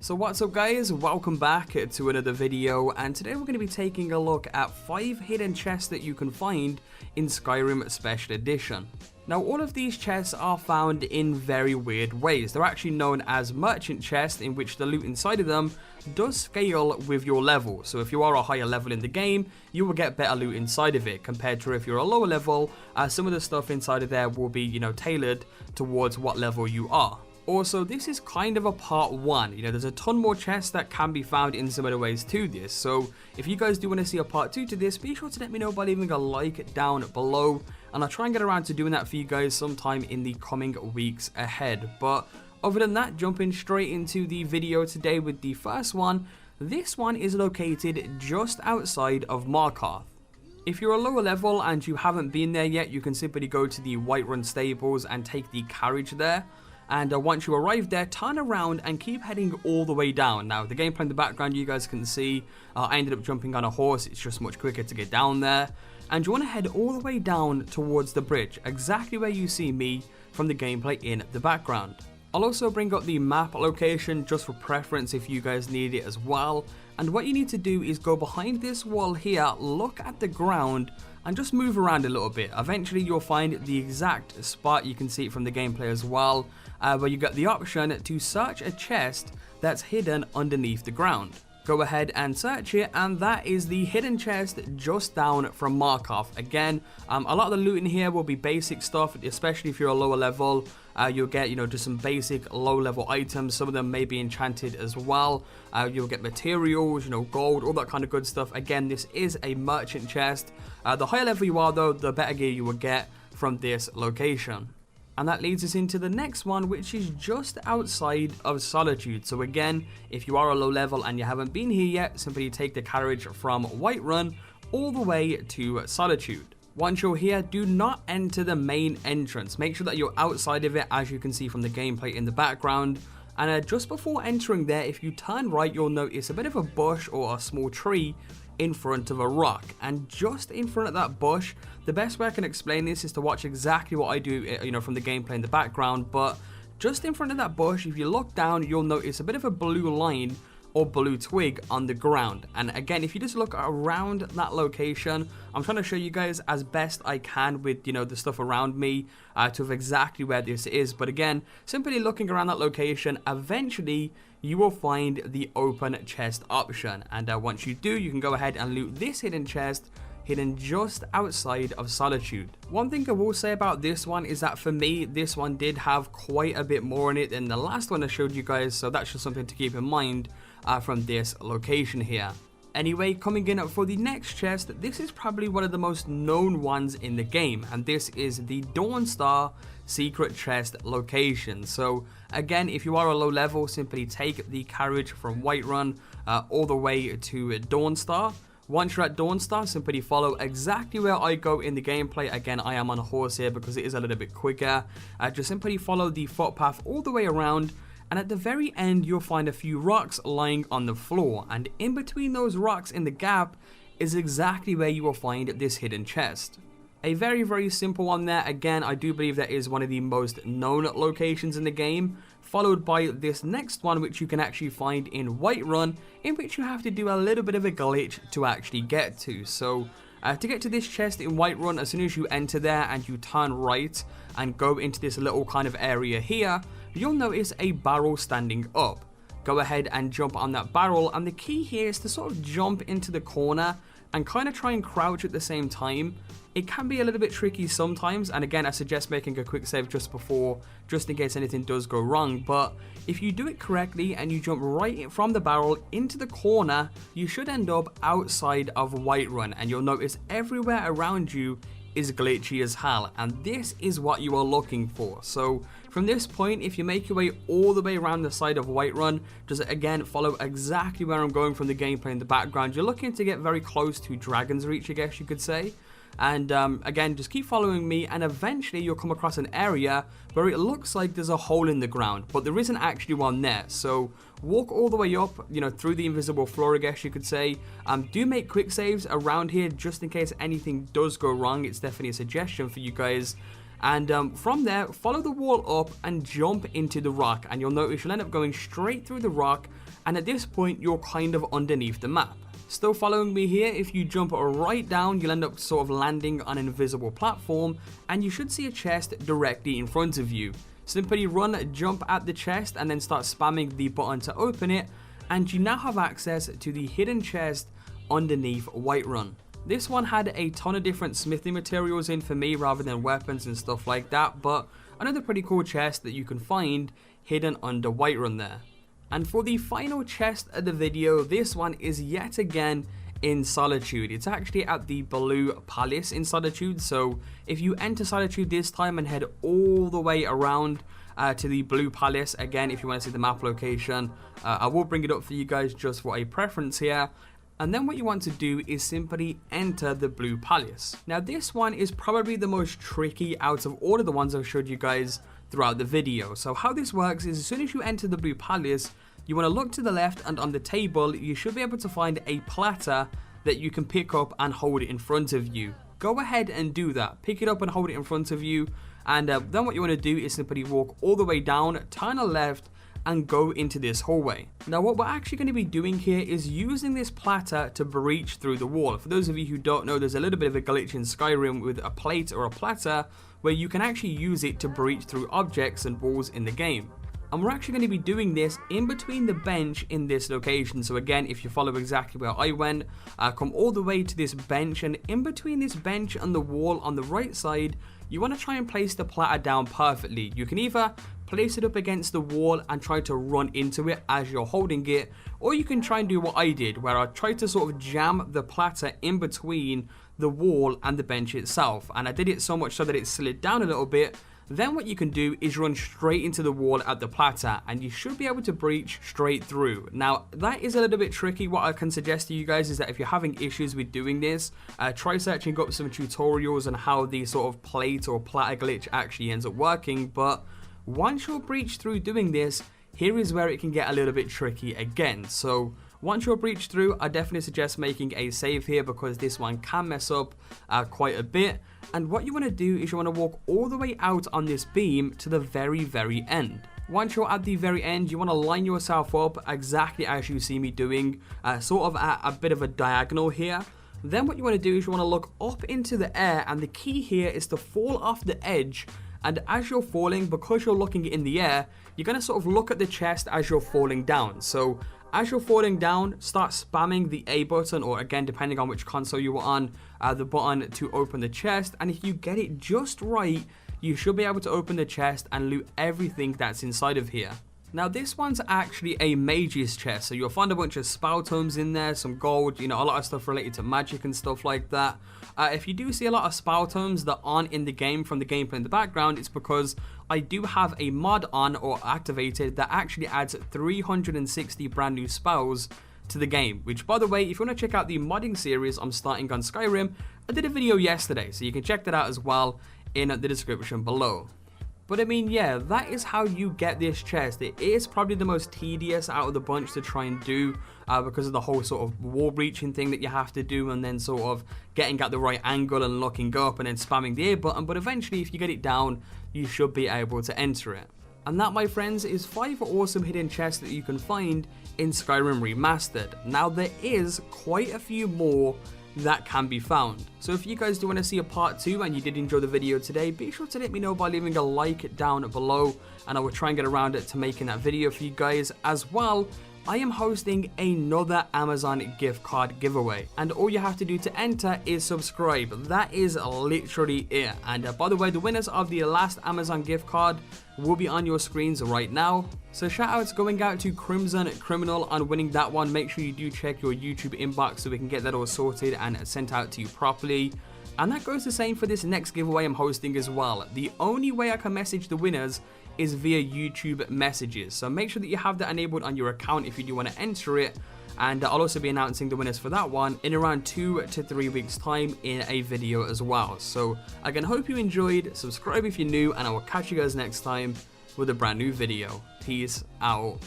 So what's up guys, welcome back to another video, and today we're going to be taking a look at 5 hidden chests that you can find in Skyrim Special Edition. Now all of these chests are found in very weird ways. They're actually known as merchant chests, in which the loot inside of them does scale with your level. So if you are a higher level in the game, you will get better loot inside of it, compared to if you're a lower level, some of the stuff inside of there will be, tailored towards what level you are. Also, this is kind of a part 1, there's a ton more chests that can be found in similar ways to this, so if you guys do want to see a part 2 to this, be sure to let me know by leaving a like down below, and I'll try and get around to doing that for you guys sometime in the coming weeks ahead. But other than that, jumping straight into the video today with the first one, this one is located just outside of Markarth. If you're a lower level and you haven't been there yet, you can simply go to the Whiterun stables and take the carriage there. And once you arrive there, turn around and keep heading all the way down. Now, the gameplay in the background, you guys can see, I ended up jumping on a horse. It's just much quicker to get down there. And you want to head all the way down towards the bridge, exactly where you see me from the gameplay in the background. I'll also bring up the map location just for preference if you guys need it as well. And what you need to do is go behind this wall here, look at the ground, and just move around a little bit. Eventually you'll find the exact spot, you can see it from the gameplay as well, where you get the option to search a chest that's hidden underneath the ground. Go ahead and search it, and that is the hidden chest just down from Markarth. Again, a lot of the loot in here will be basic stuff, especially if you're a lower level. You'll get, just some basic low level items. Some of them may be enchanted as well. You'll get materials, gold, all that kind of good stuff. Again, this is a merchant chest. The higher level you are though, the better gear you will get from this location. And that leads us into the next one, which is just outside of Solitude. So again, if you are a low level and you haven't been here yet, simply take the carriage from Whiterun all the way to Solitude. Once you're here, do not enter the main entrance. Make sure that you're outside of it, as you can see from the gameplay in the background. And just before entering there, if you turn right, you'll notice a bit of a bush or a small tree in front of a rock, and just in front of that bush, the best way I can explain this is to watch exactly what I do, from the gameplay in the background. But just in front of that bush, if you look down, you'll notice a bit of a blue line or blue twig on the ground. And again, if you just look around that location, I'm trying to show you guys as best I can with the stuff around me to exactly where this is. But again, simply looking around that location, eventually you will find the open chest option, and once you do, you can go ahead and loot this hidden chest hidden just outside of Solitude. One thing I will say about this one is that for me, this one did have quite a bit more in it than the last one I showed you guys, so that's just something to keep in mind from this location here. Anyway, coming in for the next chest, this is probably one of the most known ones in the game, and this is the Dawnstar secret chest location. So again, if you are a low level, simply take the carriage from Whiterun all the way to Dawnstar. Once you're at Dawnstar, simply follow exactly where I go in the gameplay. Again, I am on a horse here because it is a little bit quicker. Just simply follow the footpath all the way around, and at the very end you'll find a few rocks lying on the floor, and in between those rocks in the gap is exactly where you will find this hidden chest. A very, very simple one there. Again, I do believe that is one of the most known locations in the game, followed by this next one, which you can actually find in Whiterun, in which you have to do a little bit of a glitch to actually get to. So to get to this chest in Whiterun, as soon as you enter there and you turn right and go into this little kind of area here, you'll notice a barrel standing up. Go ahead and jump on that barrel, and the key here is to sort of jump into the corner and kind of try and crouch at the same time. It can be a little bit tricky sometimes, and again, I suggest making a quick save just before, just in case anything does go wrong. But if you do it correctly and you jump right from the barrel into the corner, you should end up outside of Whiterun, and you'll notice everywhere around you is glitchy as hell, and this is what you are looking for. So from this point, if you make your way all the way around the side of Whiterun, just again follow exactly where I'm going from the gameplay in the background. You're looking to get very close to Dragon's Reach, I guess you could say. And again, just keep following me, and eventually you'll come across an area where it looks like there's a hole in the ground, but there isn't actually one there. So walk all the way up, through the invisible floor, I guess you could say. Do make quick saves around here just in case anything does go wrong. It's definitely a suggestion for you guys. And from there, follow the wall up and jump into the rock, and you'll notice you'll end up going straight through the rock and at this point you're kind of underneath the map. Still following me here, if you jump right down, you'll end up sort of landing on an invisible platform, and you should see a chest directly in front of you. Simply run, jump at the chest, and then start spamming the button to open it, and you now have access to the hidden chest underneath Whiterun. This one had a ton of different smithing materials in for me rather than weapons and stuff like that, but another pretty cool chest that you can find hidden under Whiterun there. And for the final chest of the video, this one is yet again in Solitude. It's actually at the Blue Palace in Solitude, so if you enter Solitude this time and head all the way around to the Blue Palace, again if you want to see the map location, I will bring it up for you guys just for a preference here. And then what you want to do is simply enter the Blue Palace. Now this one is probably the most tricky out of all of the ones I've showed you guys throughout the video. So how this works is as soon as you enter the Blue Palace, you want to look to the left, and on the table you should be able to find a platter that you can pick up and hold it in front of you. Go ahead and do that. Pick it up and hold it in front of you, and then what you want to do is simply walk all the way down, turn a left, and go into this hallway. Now what we're actually going to be doing here is using this platter to breach through the wall. For those of you who don't know, there's a little bit of a glitch in Skyrim with a plate or a platter where you can actually use it to breach through objects and walls in the game. And we're actually going to be doing this in between the bench in this location. So again, if you follow exactly where I went, come all the way to this bench, and in between this bench and the wall on the right side, you want to try and place the platter down perfectly. You can either place it up against the wall and try to run into it as you're holding it, or you can try and do what I did, where I tried to sort of jam the platter in between the wall and the bench itself, and I did it so much so that it slid down a little bit. Then what you can do is run straight into the wall at the platter, and you should be able to breach straight through. Now that is a little bit tricky. What I can suggest to you guys is that if you're having issues with doing this, try searching up some tutorials on how the sort of plate or platter glitch actually ends up working. But once you're breached through doing this, here is where it can get a little bit tricky again. So once you're breached through, I definitely suggest making a save here, because this one can mess up quite a bit. And what you want to do is you want to walk all the way out on this beam to the very end. Once you're at the very end, you want to line yourself up exactly as you see me doing, sort of at a bit of a diagonal here. Then what you want to do is you want to look up into the air, and the key here is to fall off the edge. And as you're falling, because you're looking in the air, you're going to sort of look at the chest as you're falling down. So as you're falling down, start spamming the A button, or again, depending on which console you were on, the button to open the chest. And if you get it just right, you should be able to open the chest and loot everything that's inside of here. Now this one's actually a mage's chest, so you'll find a bunch of spell tomes in there, some gold, you know, a lot of stuff related to magic and stuff like that. If you do see a lot of spell tomes that aren't in the game from the gameplay in the background, it's because I do have a mod on or activated that actually adds 360 brand new spells to the game, which by the way, if you want to check out the modding series I'm starting on Skyrim, I did a video yesterday, so you can check that out as well in the description below. But I mean, yeah, that is how you get this chest. It is probably the most tedious out of the bunch to try and do because of the whole sort of wall breaching thing that you have to do, and then sort of getting at the right angle and looking up and then spamming the A button. But eventually, if you get it down, you should be able to enter it. And that, my friends, is 5 awesome hidden chests that you can find in Skyrim Remastered. Now, there is quite a few more that can be found. So if you guys do want to see a part 2 and you did enjoy the video today, be sure to let me know by leaving a like down below, and I will try and get around it to making that video for you guys. As well, I am hosting another Amazon gift card giveaway, and all you have to do to enter is subscribe. That is literally it. And by the way, the winners of the last Amazon gift card will be on your screens right now. So shout outs going out to Crimson Criminal on winning that one. Make sure you do check your YouTube inbox so we can get that all sorted and sent out to you properly. And that goes the same for this next giveaway I'm hosting as well. The only way I can message the winners is via YouTube messages, so make sure that you have that enabled on your account if you do want to enter it. And I'll also be announcing the winners for that one in around 2 to 3 weeks time in a video as well. So again, hope you enjoyed, subscribe if you're new, and I will catch you guys next time with a brand new video. Peace out.